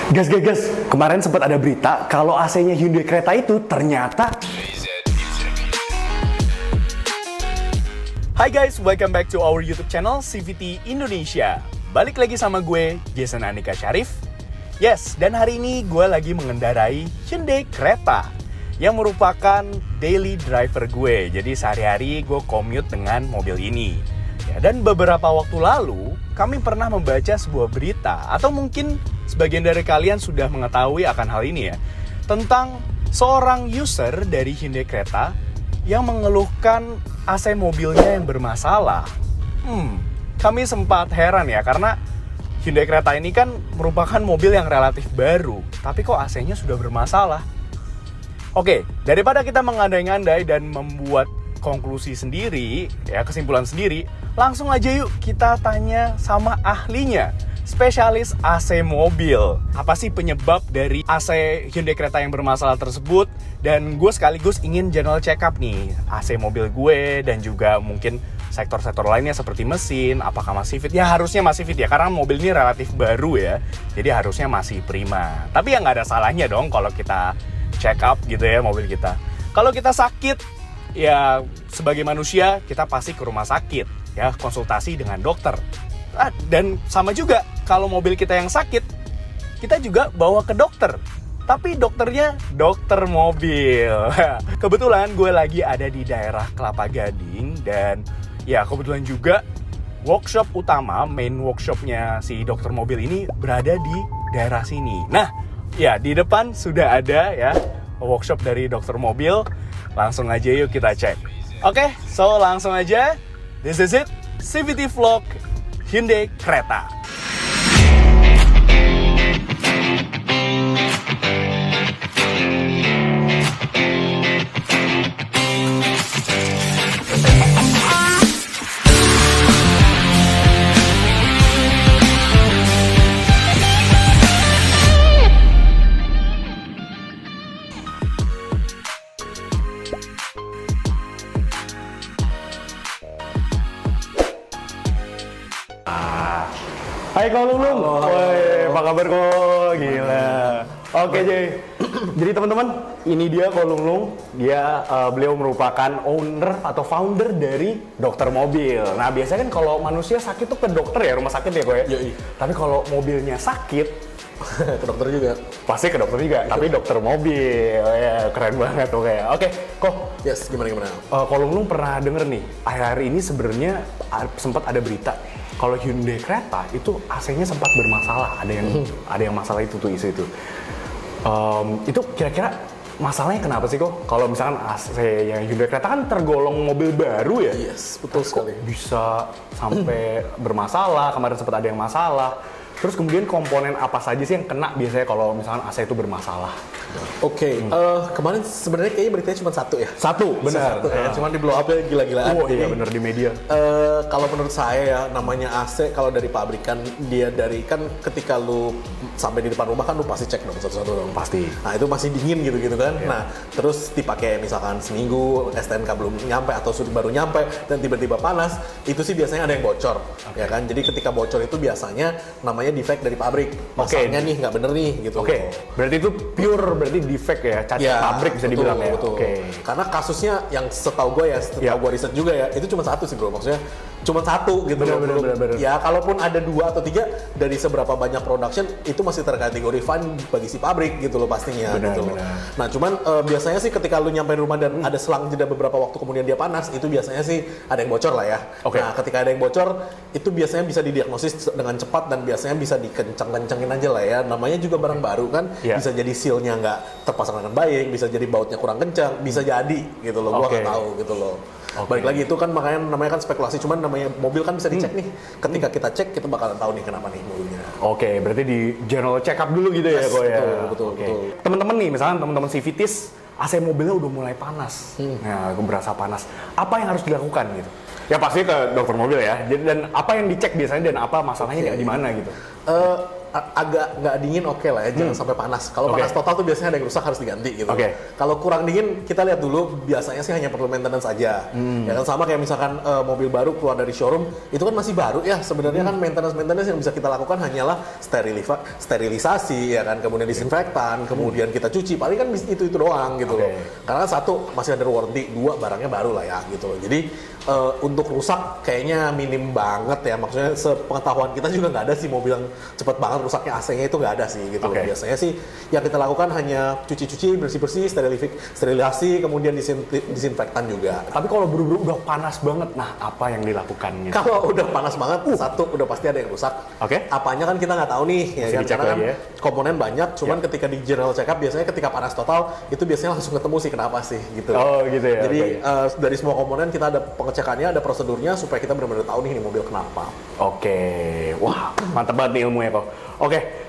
Gas. Kemarin sempat ada berita kalau AC-nya Hyundai Creta itu ternyata... Hai guys, welcome back to our YouTube channel CVT Indonesia. Balik lagi sama gue, Jason Andika Syarif. Yes, dan hari ini gue lagi mengendarai Hyundai Creta yang merupakan daily driver gue. Jadi sehari-hari gue commute dengan mobil ini. Ya, dan beberapa waktu lalu, kami pernah membaca sebuah berita, atau mungkin sebagian dari kalian sudah mengetahui akan hal ini ya, tentang seorang user dari Hyundai Creta yang mengeluhkan AC mobilnya yang bermasalah. Kami sempat heran ya, karena Hyundai Creta ini kan merupakan mobil yang relatif baru, tapi kok AC-nya sudah bermasalah? Oke, daripada kita mengandai-andai dan membuat konklusi sendiri, ya kesimpulan sendiri, langsung aja yuk kita tanya sama ahlinya, spesialis AC mobil. Apa sih penyebab dari AC Hyundai Creta yang bermasalah tersebut? Dan gue sekaligus ingin general check up nih AC mobil gue dan juga mungkin sektor-sektor lainnya seperti mesin, apakah masih fit? Ya harusnya masih fit ya, karena mobil ini relatif baru ya, jadi harusnya masih prima. Tapi ya nggak ada salahnya dong kalau kita check up gitu ya mobil kita. Kalau kita sakit, ya sebagai manusia kita pasti ke rumah sakit ya, konsultasi dengan dokter. Dan sama juga kalau mobil kita yang sakit, kita juga bawa ke dokter. Tapi dokternya dokter mobil. Kebetulan gue lagi ada di daerah Kelapa Gading, dan ya kebetulan juga workshop utama, main workshopnya si dokter mobil ini berada di daerah sini. Nah, ya di depan sudah ada ya workshop dari dokter mobil. Langsung aja yuk kita cek. Oke, so langsung aja. This is it, CVT Vlog Hyundai Creta. Hai Ko Lunglung. Woi, apa kabar Ko? Gila. Oke, jadi teman-teman, ini dia Ko Lunglung. Dia beliau merupakan owner atau founder dari dokter mobil. Nah, biasanya kan kalau manusia sakit tuh ke dokter ya, rumah sakit ya Ko ya. Yoi. Tapi kalau mobilnya sakit, ke dokter juga. pasti ke dokter juga. Tapi dokter mobil, ya keren banget tuh kayak. Oke, Ko. Yes, gimana? Ko Lunglung pernah denger nih, akhir-akhir ini sebenarnya sempat ada berita kalau Hyundai Creta itu AC-nya sempat bermasalah, ada yang masalah itu tuh isu itu. Itu kira-kira masalahnya kenapa sih kok? Kalau misalkan AC yang Hyundai Creta kan tergolong mobil baru ya? Yes, betul sekali. Bisa sampai bermasalah, kemarin sempat ada yang masalah. Terus kemudian komponen apa saja sih yang kena biasanya kalau misalkan AC itu bermasalah? Oke, kemarin sebenarnya kayaknya beritanya cuma satu ya. Satu, benar. Cuman di blow up ya gila-gilaan. Oh iya benar di media. Kalau menurut saya ya, namanya AC kalau dari pabrikan, dia dari kan ketika lu sampai di depan rumah kan lu pasti cek dong satu-satu dong. Pasti. Nah itu masih dingin gitu kan. Yeah. Nah terus dipakai misalkan seminggu, STNK belum nyampe atau sudah baru nyampe dan tiba-tiba panas, itu sih biasanya ada yang bocor. Ya kan. Jadi ketika bocor itu biasanya namanya defect dari pabrik. Masanya nih nggak bener nih gitu. Oke. Berarti itu berarti defect ya, cacat pabrik bisa betul, dibilang ya. Betul. Oke. Karena kasusnya yang setahu gue ya, gue riset juga ya, itu cuma satu sih bro. Maksudnya cuma satu gitu. Bener. Ya kalaupun ada 2 atau 3 dari seberapa banyak production itu masih terkategori fine bagi si pabrik gitu loh pastinya. Gitu loh. Nah cuman biasanya sih ketika lu nyampe rumah dan ada selang jeda beberapa waktu kemudian dia panas, itu biasanya sih ada yang bocor lah ya. Oke. Nah ketika ada yang bocor itu biasanya bisa didiagnosis dengan cepat dan biasanya bisa dikencang-kencangin aja lah ya. Namanya juga barang baru kan, bisa jadi seal-nya nggak terpasang dengan baik, bisa jadi bautnya kurang kencang, bisa jadi gitu loh. Gua nggak tahu gitu loh. Balik lagi itu kan makanya namanya kan spekulasi, cuman namanya mobil kan bisa dicek nih. Ketika kita cek kita bakalan tahu nih kenapa nih mobilnya. Oke, berarti di general check up dulu gitu ya kok ya. Betul. Teman-teman nih, misalnya teman-teman CVTs AC mobilnya udah mulai panas. Nah, aku berasa panas. Apa yang harus dilakukan gitu? Ya pasti ke dokter mobil ya. Jadi dan apa yang dicek biasanya dan apa masalahnya di mana gitu? agak nggak dingin oke lah ya, jangan sampai panas. Kalau panas total tuh biasanya ada yang rusak harus diganti gitu. Kalau kurang dingin kita lihat dulu, biasanya sih hanya perlu maintenance aja. Ya kan sama kayak misalkan mobil baru keluar dari showroom, itu kan masih baru ya sebenarnya kan maintenance yang bisa kita lakukan hanyalah sterilisasi ya kan, kemudian disinfektan, kemudian kita cuci, paling kan itu doang gitu loh. Karena kan satu masih ada warranty, dua barangnya baru lah ya gitu loh. Jadi untuk rusak kayaknya minim banget ya, maksudnya sepengetahuan kita juga nggak ada sih mobil yang cepet banget rusaknya, AC-nya itu nggak ada sih gitu loh. Biasanya sih yang kita lakukan hanya cuci-cuci, bersih-bersih, sterilisasi, kemudian disinfektan juga. Tapi kalau buru-buru udah panas banget, nah apa yang dilakukan gitu? Kalau udah panas banget, satu udah pasti ada yang rusak. Apanya kan kita nggak tahu nih ya kan, karena kan komponen banyak, cuman ketika di general check up biasanya ketika panas total itu biasanya langsung ketemu sih kenapa sih gitu. Gitu ya. Jadi dari semua komponen kita ada pengecekannya, ada prosedurnya supaya kita benar-benar tahu nih ini mobil kenapa. Wah mantep banget nih ilmunya kok.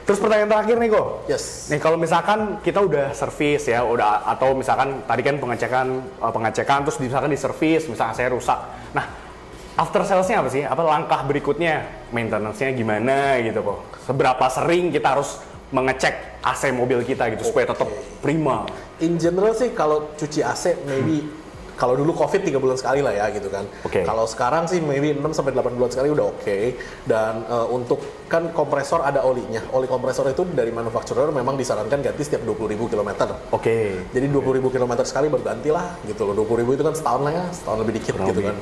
Terus pertanyaan terakhir nih kok. Nih kalau misalkan kita udah servis ya, atau misalkan tadi kan pengecekan terus misalkan di servis, misalkan saya rusak. Nah, after sales-nya apa sih? Apa langkah berikutnya? Maintenance-nya gimana gitu kok? Seberapa sering kita harus mengecek AC mobil kita gitu supaya tetap prima? In general sih kalau cuci AC maybe kalau dulu COVID 3 bulan sekali lah ya gitu kan. Kalau sekarang sih maybe 6-8 bulan sekali udah oke. Dan untuk kan kompresor ada olinya. Oli kompresor itu dari manufacturer memang disarankan ganti setiap 20.000 km. Jadi 20.000 km sekali baru ganti lah gitu loh. 20.000 itu kan setahun lah ya, setahun lebih dikit gitu kan.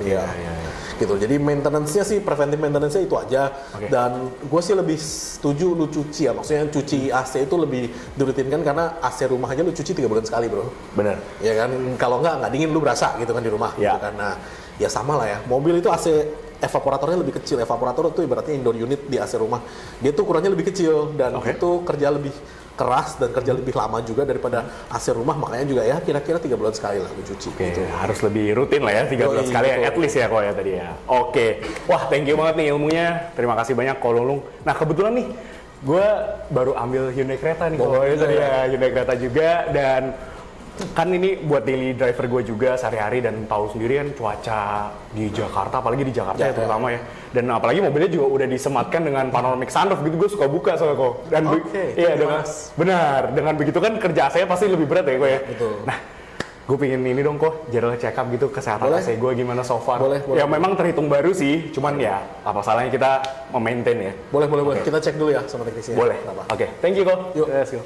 Gitu. Jadi maintenance-nya sih, preventive maintenance-nya itu aja. Dan gue sih lebih setuju lu cuci ya. Maksudnya cuci AC itu lebih dirutinkan karena AC rumah aja lu cuci 3 bulan sekali bro. Bener. Ya kan, kalau nggak dingin lu berasa gitu kan di rumah gitu kan. Nah, ya sama lah ya. Mobil itu AC evaporatornya lebih kecil. Evaporator itu ibaratnya indoor unit di AC rumah. Dia tuh ukurannya lebih kecil dan itu kerja lebih keras dan kerja lebih lama juga daripada AC rumah, makanya juga ya kira-kira 3 bulan sekali lah mencuci. Gitu. Harus lebih rutin lah ya 3 bulan sekali ya, at least ya kok ya tadi ya. Wah thank you banget nih ilmunya. Terima kasih banyak Ko Lulung. Nah kebetulan nih gue baru ambil Hyundai Creta nih. Tadi ya Hyundai Creta juga, dan kan ini buat daily driver gue juga sehari-hari, dan tahu sendiri kan cuaca di Jakarta, apalagi di Jakarta ya terutama ya, dan apalagi mobilnya juga udah disematkan dengan panoramic sunroof gitu, gue suka buka soalnya kok, dan dengan begitu kan kerja AC pasti lebih berat ya kok ya. Nah gue pengen ini dong kok, general check up gitu kesehatan AC gue gimana so far. Ya memang terhitung baru sih, cuman ya apa salahnya kita memaintain ya. Boleh. Kita cek dulu ya sama teknisnya. Boleh. Thank you kok. Yuk. Let's go.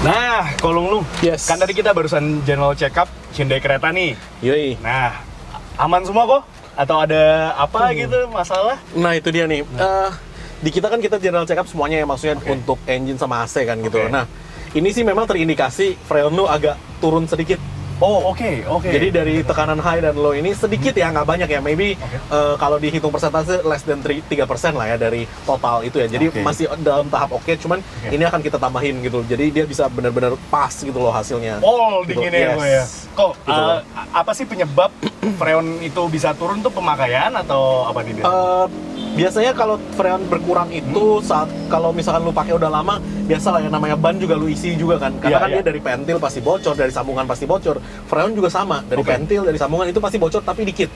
Nah, Ko Lulung, kan tadi kita barusan general check up Hyundai Creta nih. Nah, aman semua kok? Atau ada apa gitu masalah? Nah itu dia nih. Di kita kan kita general check up semuanya ya, maksudnya untuk engine sama AC kan gitu. Nah ini sih memang terindikasi freon lu agak turun sedikit. Jadi dari tekanan high dan low ini sedikit ya, nggak banyak ya. Maybe kalau dihitung persentase less than 3% lah ya dari total itu ya. Jadi masih dalam tahap cuman ini akan kita tambahin gitu. Jadi dia bisa benar-benar pas gitu loh hasilnya. Dinginnya gue ya. Kok apa sih penyebab freon itu bisa turun tuh, pemakaian atau apa nih? Biasanya kalau freon berkurang itu saat kalau misalkan lu pakai udah lama, biasa lah yang namanya ban juga lu isi juga kan. Karena kan dia dari pentil pasti bocor, dari sambungan pasti bocor. Freon juga sama, dari pentil, dari sambungan itu pasti bocor tapi dikit.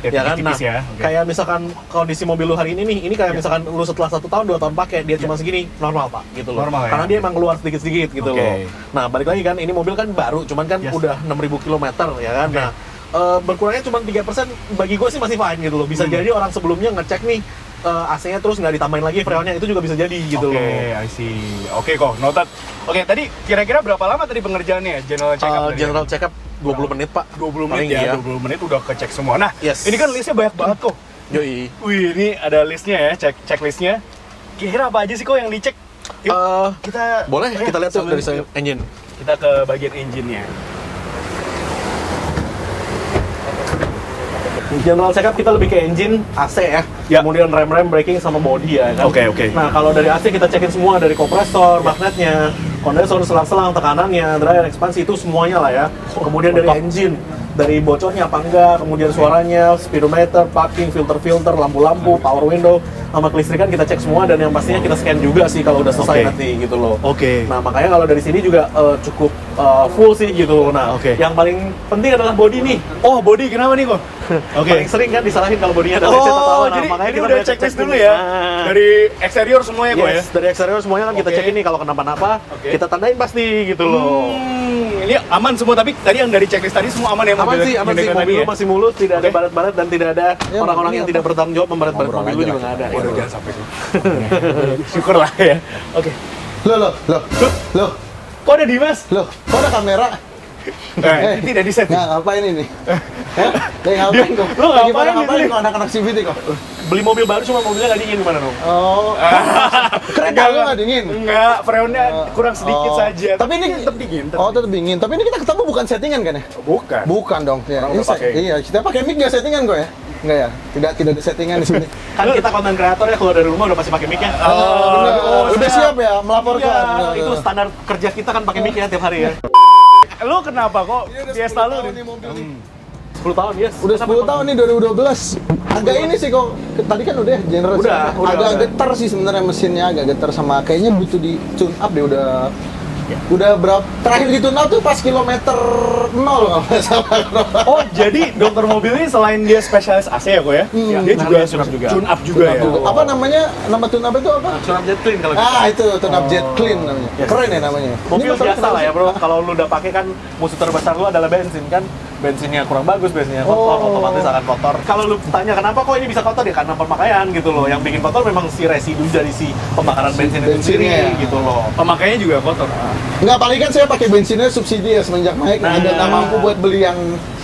Ya kan? Nah, kayak misalkan kondisi mobil lu hari ini nih, ini kayak misalkan lu setelah 1 tahun, 2 tahun pakai, dia cuma segini, normal Pak, gitu loh. Karena dia emang keluar sedikit-sedikit gitu loh. Nah, balik lagi kan, ini mobil kan baru, cuman kan udah 6.000 km ya kan. Nah, berkurangnya cuma 3%, bagi gue sih masih fine gitu loh. Bisa jadi orang sebelumnya ngecek nih AC-nya terus nggak ditambahin lagi freonnya, itu juga bisa jadi gitu loh. I see. Kok, noted. Tadi kira-kira berapa lama tadi pengerjaannya general check up? General check up 20 menit Pak. 20 menit ya, 20 menit udah kecek semua. Nah, ini kan listnya banyak banget kok. Wih, ini ada listnya ya, checklistnya. Kira-kira apa aja sih kok yang dicek? Yuk, kita lihat tuh dari engine. Kita ke bagian engine-nya. General check up kita lebih ke engine, AC ya. Kemudian rem, braking sama body ya kan. Nah, kalau dari AC kita cekin semua, dari kompresor, magnetnya, kondensor, selang-selang, tekanannya, dryer, ekspansi, itu semuanya lah ya. Kemudian dari engine, dari bocornya apa enggak, kemudian suaranya, speedometer, parking, filter, lampu-lampu, power window, sama kelistrikan kita cek semua, dan yang pastinya kita scan juga sih kalau udah selesai nanti gitu loh. Nah makanya kalau dari sini juga cukup full sih gitu. Nah yang paling penting adalah body nih. Oh, body kenapa nih kok? Paling sering kan disalahin kalau bodinya ada lecet atau apa. Nah, jadi makanya ini kita udah checklist dulu ya. Dari eksterior semuanya kok ya. Dari eksterior semuanya kan kita cek ini, kalau kenapa-napa kita tandain pasti gitu loh. Ini aman semua, tapi tadi yang dari checklist tadi semua aman ya? Aman sih, mobil lu masih mulus, tidak ada baret-baret dan tidak ada Ya, orang-orang yang tidak bertanggung jawab membaret-baret mobil lu juga nggak ada. Waduh, jangan sampai itu. Syukurlah ya. Oke. Loh, Kok ada Dimas? kok ada kamera? Tidak di setting. Nggak, ngapain ini? Lagi ngapain kok? Lu ngapain ngapain gitu? kok anak-anak CVT kok? Beli mobil baru cuma mobilnya nggak dingin gimana dong? Oh, kereta lu nggak dingin? Enggak, freonnya kurang sedikit Oh. saja. Tapi ini tetap dingin. Oh, tetap dingin. Tapi ini kita ketemu bukan settingan kan ya? Bukan. Bukan dong. Ya. Orang Ini udah pakai. iya, kita pakai mic nggak settingan kok ya? Enggak ya? Tidak ada settingan di sini. Kan kita konten kreator ya, keluar dari rumah udah pasti pakai mic ya. Bener. Udah siap ya melaporkan. Iya, Bener. itu standar kerja kita kan pakai mic ya tiap hari ya. Lu kenapa kok Fiesta lu? 10 tahun, yes. Udah 10 tahun nih 2012. Agak ini sih kok. Tadi kan udah general. Udah, agak udah. getar sih sebenarnya mesinnya, agak getar sama kayaknya butuh di tune up deh udah berapa terakhir di tune up tuh pas kilometer 0 kalau nggak salah. Oh, jadi dokter mobil ini selain dia spesialis AC ya kok ya? Dia juga tune up juga ya. Apa namanya? Nama tune up itu apa? Tune up jet clean kalau gitu. Ah, itu tune up jet clean namanya. Keren ya namanya. Mobil Ini masalah biasa lah ya bro, kalau lu udah pakai kan musuh terbesar lu adalah bensin kan. Bensinnya kurang bagus, bensinnya kotor, otomatis akan kotor. Kalau lu tanya kenapa kok ini bisa kotor, ya karena pemakaian gitu loh. Yang bikin kotor memang si residu dari si pembakaran bensin itu sendiri bensinnya. gitu loh. Pemakaiannya juga kotor. Nggak, paling kan saya pakai bensinnya subsidi ya semenjak naik. Nah. Ada nggak mampu buat beli yang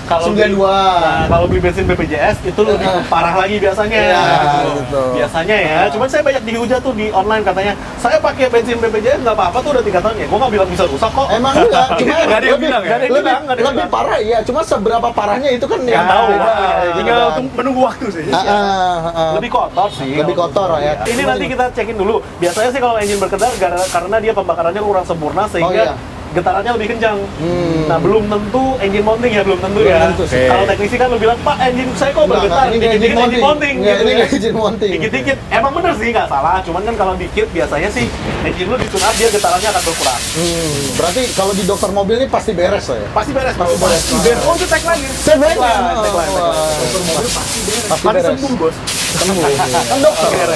Kalau 92. Nah, kalau beli bensin BPJS itu lebih parah lagi biasanya. Iya, gitu. gitu. Biasanya ya. Cuman saya banyak dihujat tuh di online katanya, saya pakai bensin BPJS nggak apa-apa tuh udah 3 tahun ya. Gua nggak bilang bisa rusak kok. Emang enggak, cuma Nggak ada yang bilang ya? Nggak ada yang bilang, nggak ada yang lebih bilang. parah iya, cuma seberapa parahnya itu kan Ya, yang tahu. beda, gitu Tinggal kan. menunggu waktu sih. Lebih kotor sih. Lebih kotor ya. Ini nanti kita cekin dulu. Biasanya sih kalau engine berkedar karena dia pembakarannya kurang sempurna sehingga iya. getarannya lebih kencang. Nah, belum tentu engine mounting ya, belum tentu Belum ya. tentu sih. Kalau teknisi kan lu bilang, "Pak, engine saya kok Enggak, bergetar?" ini Dikit-dikit engine mounting Nggak, gitu ini ya. nggak engine mounting. Dikit-dikit. Emang bener sih, nggak salah. Cuman kan kalau dikit biasanya sih engine lu ditune up dia getarannya akan berkurang. Berarti kalau di dokter mobil ini pasti beres lah ya. Pasti beres, pasti beres. Oh, itu tagline. Beres. Tagline. Mati sembuh, Bos. Kan dokter.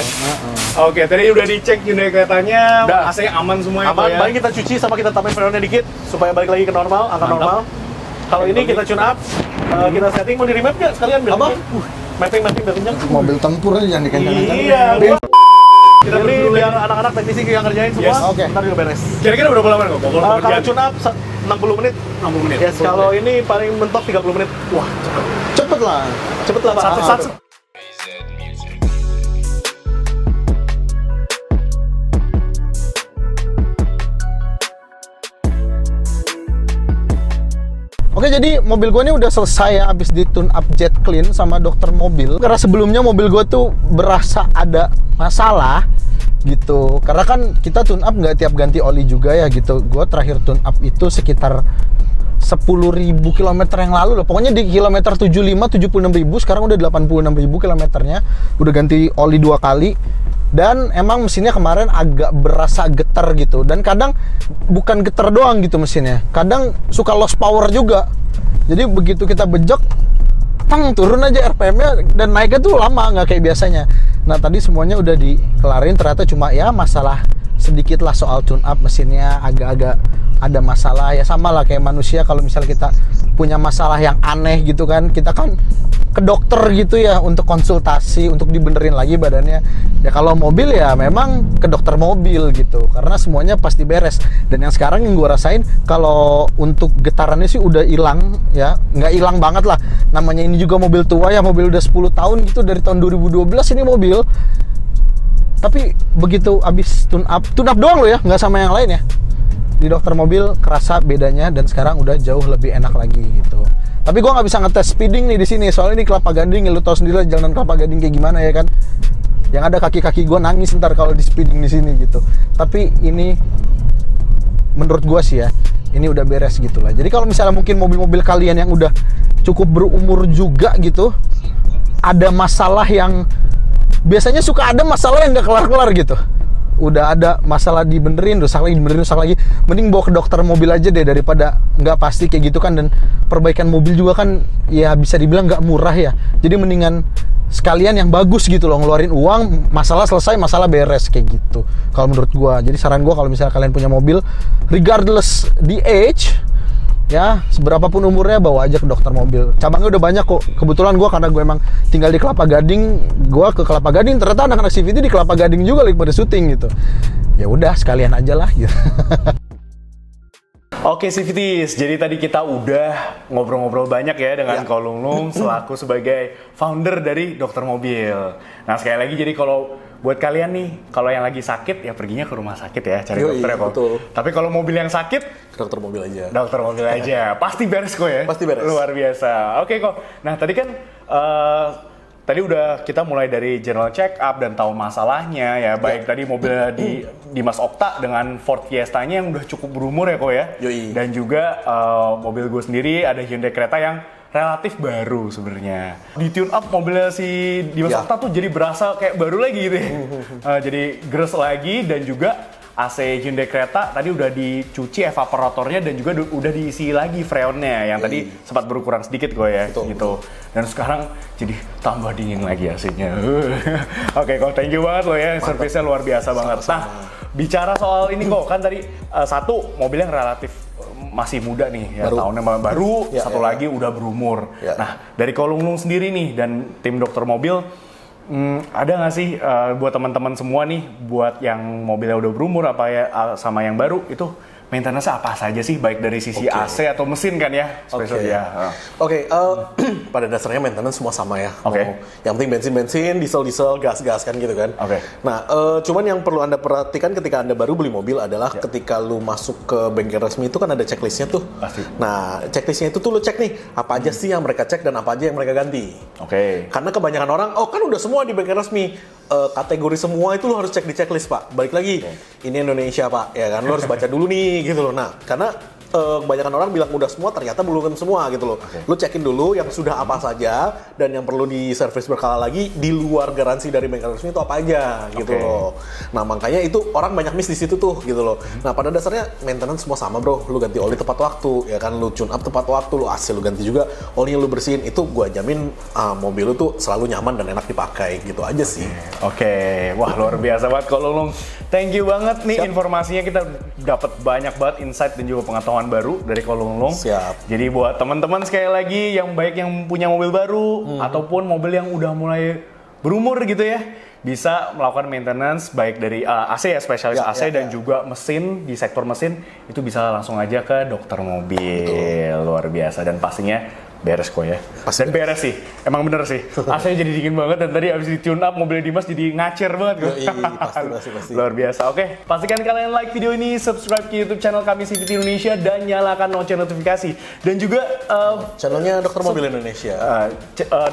Oke, tadi udah dicek Hyundai keretanya, Udah. AC-nya aman semua ya, Pak Aman, ya? paling kita cuci sama kita tambahin freonnya dikit supaya balik lagi ke normal, angka normal. Kalau ini kita tune up, kita setting, mau di remap nggak sekalian? Biar Apa? Mapping biar kencang. Mobil tempur aja jangan dikencang-kencang. Iya, kita beli biar anak-anak teknisi yang ngerjain semua, Yes, oke. ntar juga beres. Kira-kira berapa lama kok? Kalau Kalau kerjaan? tune up 60 menit. 60 menit. Yes, kalau ini paling mentok 30 menit. Wah, Cepet lah. cepet lah Pak. Satu-satu. Oke, jadi mobil gue ini udah selesai ya, habis di tune up jet clean sama dokter mobil. Karena sebelumnya mobil gue tuh berasa ada masalah gitu. Karena kan kita tune up nggak tiap ganti oli juga ya gitu. Gue terakhir tune up itu sekitar 10.000 km yang lalu loh. Pokoknya di kilometer 76.000, sekarang udah 86.000 kilometernya. Udah ganti oli 2 kali. Dan emang mesinnya kemarin agak berasa getar gitu. Dan kadang bukan getar doang gitu mesinnya. Kadang suka lost power juga. Jadi begitu kita bejek, tang, turun aja RPM-nya dan naiknya tuh lama, nggak kayak biasanya. Nah tadi semuanya udah dikelarin, ternyata cuma ya masalah sedikit lah soal tune up mesinnya, agak-agak ada masalah. Ya sama lah kayak manusia, kalau misalnya kita punya masalah yang aneh gitu kan, kita kan ke dokter gitu ya untuk konsultasi, untuk dibenerin lagi badannya. Ya kalau mobil ya memang ke dokter mobil gitu, karena semuanya pasti beres. Dan yang sekarang yang gue rasain, kalau untuk getarannya sih udah hilang ya, nggak hilang banget lah. Namanya ini juga mobil tua ya, mobil udah 10 tahun gitu, dari tahun 2012 ini mobil. Tapi begitu abis tune up doang loh ya, nggak sama yang lain ya. Di dokter mobil kerasa bedanya, dan sekarang udah jauh lebih enak lagi gitu. Tapi gue nggak bisa ngetes speeding nih di sini, soalnya ini Kelapa Gading, ya lu tau sendiri lah jalanan Kelapa Gading kayak gimana ya kan. Yang ada kaki-kaki gue nangis ntar kalau di speeding di sini gitu. Tapi ini menurut gue sih ya, ini udah beres gitu lah. Jadi kalau misalnya mungkin mobil-mobil kalian yang udah cukup berumur juga gitu, ada masalah yang biasanya suka ada masalah yang nggak kelar-kelar gitu. Udah ada masalah dibenerin, rusak lagi, dibenerin, rusak lagi. Mending bawa ke dokter mobil aja deh daripada nggak pasti kayak gitu kan. Dan perbaikan mobil juga kan ya bisa dibilang nggak murah ya. Jadi mendingan sekalian yang bagus gitu loh, ngeluarin uang, masalah selesai, masalah beres kayak gitu. Kalau menurut gua. Jadi saran gua kalau misalnya kalian punya mobil, regardless the age, ya seberapapun umurnya bawa aja ke dokter mobil. Cabangnya udah banyak kok. Kebetulan gue karena gue emang tinggal di Kelapa Gading, gue ke Kelapa Gading, ternyata anak-anak CVT di Kelapa Gading juga lagi pada syuting gitu. Ya udah sekalian aja lah gitu. Oke CVTs, jadi tadi kita udah ngobrol-ngobrol banyak ya dengan Ko Lung Lung selaku sebagai founder dari Dokter Mobil. Nah sekali lagi, jadi kalau buat kalian nih, kalau yang lagi sakit ya perginya ke rumah sakit ya, cari dokter ya kok. Tapi kalau mobil yang sakit, dokter mobil aja. Dokter mobil aja, pasti beres kok ya. Pasti beres. Luar biasa. Oke kok. Nah tadi kan tadi udah kita mulai dari general check up dan tahu masalahnya ya. Baik tadi mobil di Mas Okta dengan Ford Fiesta-nya yang udah cukup berumur ya kok ya. Yoi. Dan juga mobil gue sendiri ada Hyundai Creta yang relatif baru sebenarnya. Di tune up mobilnya si Dimas Okta tuh jadi berasa kayak baru lagi gitu ya. Jadi gres lagi, dan juga AC Hyundai Creta tadi udah dicuci evaporatornya dan juga udah diisi lagi freonnya yang tadi sempat berukuran sedikit gue ya. Betul, gitu. Dan sekarang jadi tambah dingin lagi AC-nya. Oke kok, thank you banget lo ya, servisnya luar biasa banget. Nah, bicara soal ini kok, kan tadi satu mobil yang relatif masih muda nih ya, tahunnya baru, satu lagi udah berumur. Nah, dari Ko Lung Lung sendiri nih dan tim Dokter Mobil, ada nggak sih buat teman-teman semua nih, buat yang mobilnya udah berumur apa ya sama yang baru itu maintenance apa saja sih, baik dari sisi AC atau mesin kan ya? Pada dasarnya maintenance semua sama ya. Yang penting bensin, diesel, gas kan gitu kan. Nah, cuman yang perlu Anda perhatikan ketika Anda baru beli mobil adalah ketika lu masuk ke bengkel resmi itu kan ada checklistnya tuh. Pasti. Nah, checklistnya itu tuh lu cek nih, apa aja sih yang mereka cek dan apa aja yang mereka ganti. Karena kebanyakan orang, kan udah semua di bengkel resmi. Kategori semua itu lu harus cek di checklist, Pak. Balik lagi, ini Indonesia, Pak. Ya kan, lu harus baca dulu nih, gitu loh. Nah, karena kebanyakan orang bilang udah semua, ternyata belum semua gitu loh. Lu cekin dulu yang sudah apa saja dan yang perlu di service berkala lagi di luar garansi dari bengkel resmi itu apa aja gitu loh. Nah, makanya itu orang banyak miss di situ tuh gitu loh. Nah, pada dasarnya maintenance semua sama, Bro. Lu ganti oli tepat waktu, ya kan, lu tune up tepat waktu, lu AC lu ganti juga, oli lu bersihin, itu gua jamin mobil lu tuh selalu nyaman dan enak dipakai gitu aja sih. Wah, luar biasa banget Ko Lung Lung. Thank you banget nih informasinya, kita dapat banyak banget insight dan juga pengetahuan baru dari Ko Lung Lung. Jadi buat teman-teman sekali lagi yang baik yang punya mobil baru ataupun mobil yang udah mulai berumur gitu ya, bisa melakukan maintenance baik dari AC ya, spesialis AC dan juga mesin, di sektor mesin itu bisa langsung aja ke dokter mobil. Luar biasa, dan pastinya beres kok ya. Dan beres sih, emang bener sih. AC-nya jadi dingin banget, dan tadi abis di tune up mobilnya Dimas jadi ngacer banget kok. Pasti. Luar biasa. Oke, pastikan kalian like video ini, subscribe ke YouTube channel kami CVT Indonesia, dan nyalakan lonceng notifikasi. Dan juga channelnya Dokter Mobil Indonesia.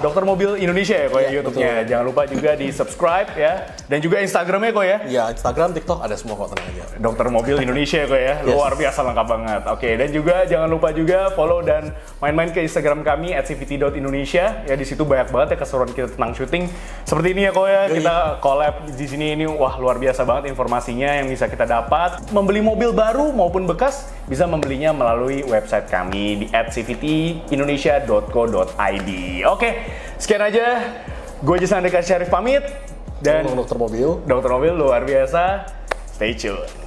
Dokter Mobil Indonesia ya kok ya, YouTube-nya. Jangan lupa juga di subscribe ya. Dan juga Instagramnya kok ya. Ya, Instagram, TikTok ada semua kok, tenang aja. Dokter Mobil Indonesia kok ya. Luar biasa, lengkap banget. Oke, dan juga jangan lupa juga follow dan main-main ke Instagram kami @cvt.indonesia ya. Di situ banyak banget ya keseruan kita tentang syuting seperti ini ya kok ya. Kita collab di sini, ini wah luar biasa banget informasinya yang bisa kita dapat. Membeli mobil baru maupun bekas bisa membelinya melalui website kami di @cvtindonesia.co.id. Oke, sekian aja. Gue Jason Andika Syarif pamit, dan Dokter Mobil luar biasa. Stay tuned.